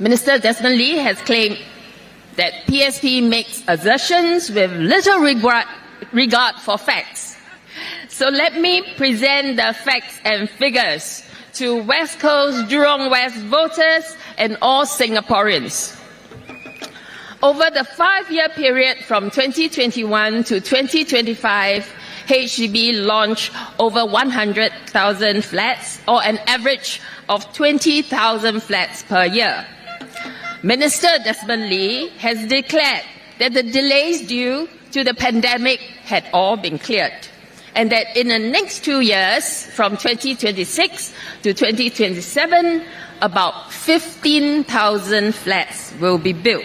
Minister Desmond Lee has claimed that PSP makes assertions with little regard for facts. So let me present the facts and figures to West Coast, Jurong West voters and all Singaporeans. Over the 5-year period from 2021 to 2025, HDB launched over 100,000 flats, or an average of 20,000 flats per year. Minister Desmond Lee has declared that the delays due to the pandemic had all been cleared, and that in the next 2 years, from 2026 to 2027, about 15,000 flats will be built.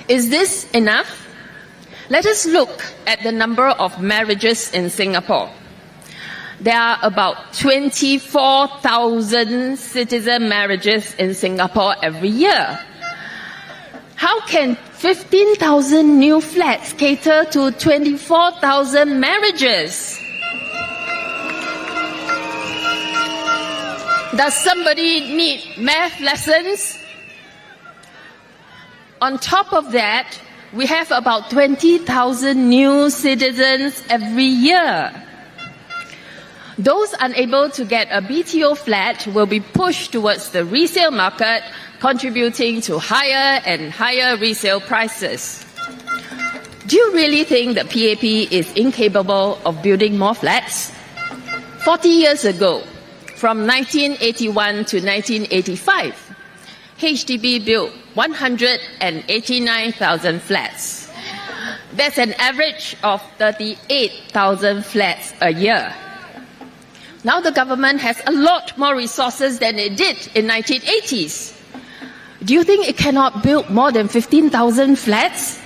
Is this enough? Let us look at the number of marriages in Singapore. There are about 24,000 citizen marriages in Singapore every year. How can 15,000 new flats cater to 24,000 marriages? Does somebody need math lessons? On top of that, we have about 20,000 new citizens every year. Those unable to get a BTO flat will be pushed towards the resale market, contributing to higher and higher resale prices. Do you really think the PAP is incapable of building more flats? 40 years ago, from 1981 to 1985, HDB built 189,000 flats. That's an average of 38,000 flats a year. Now the government has a lot more resources than it did in the 1980s. Do you think it cannot build more than 15,000 flats?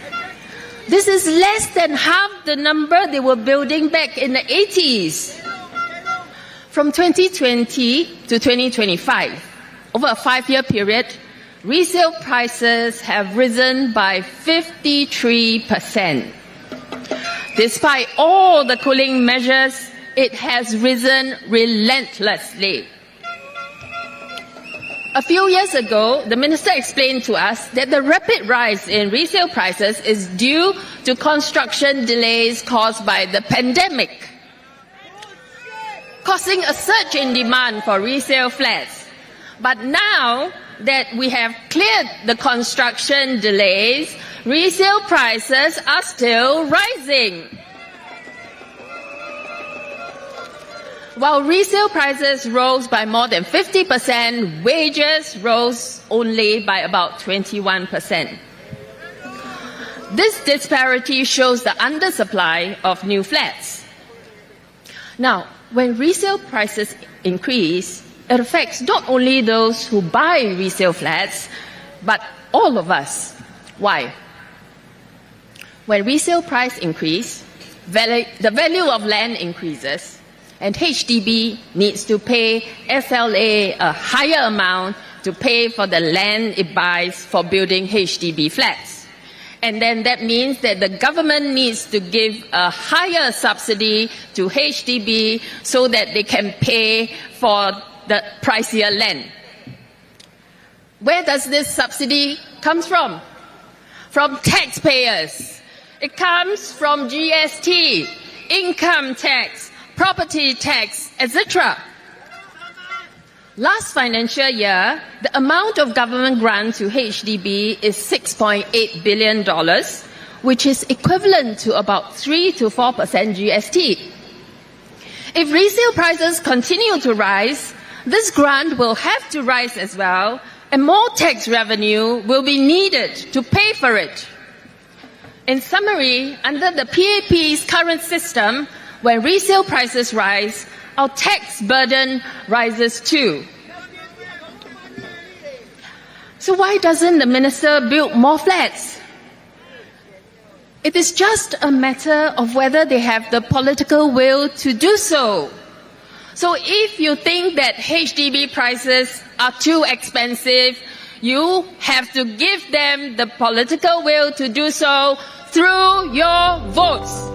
This is less than half the number they were building back in the 80s. From 2020 to 2025, over a 5-year period, resale prices have risen by 53%. Despite all the cooling measures, it has risen relentlessly. A few years ago, the minister explained to us that the rapid rise in resale prices is due to construction delays caused by the pandemic, causing a surge in demand for resale flats. But now that we have cleared the construction delays, resale prices are still rising. While resale prices rose by more than 50%, wages rose only by about 21%. This disparity shows the undersupply of new flats. Now, when resale prices increase, it affects not only those who buy resale flats, but all of us. Why? When resale price increase, the value of land increases, and HDB needs to pay SLA a higher amount to pay for the land it buys for building HDB flats. And then that means that the government needs to give a higher subsidy to HDB so that they can pay for the pricier land. Where does this subsidy come from? From taxpayers. It comes from GST, income tax, property tax, etc. Last financial year, the amount of government grant to HDB is $6.8 billion, which is equivalent to about 3 to 4% GST. If resale prices continue to rise, this grant will have to rise as well, and more tax revenue will be needed to pay for it. In summary, under the PAP's current system, when resale prices rise, our tax burden rises too. So why doesn't the minister build more flats? It is just a matter of whether they have the political will to do so. So if you think that HDB prices are too expensive, you have to give them the political will to do so through your votes.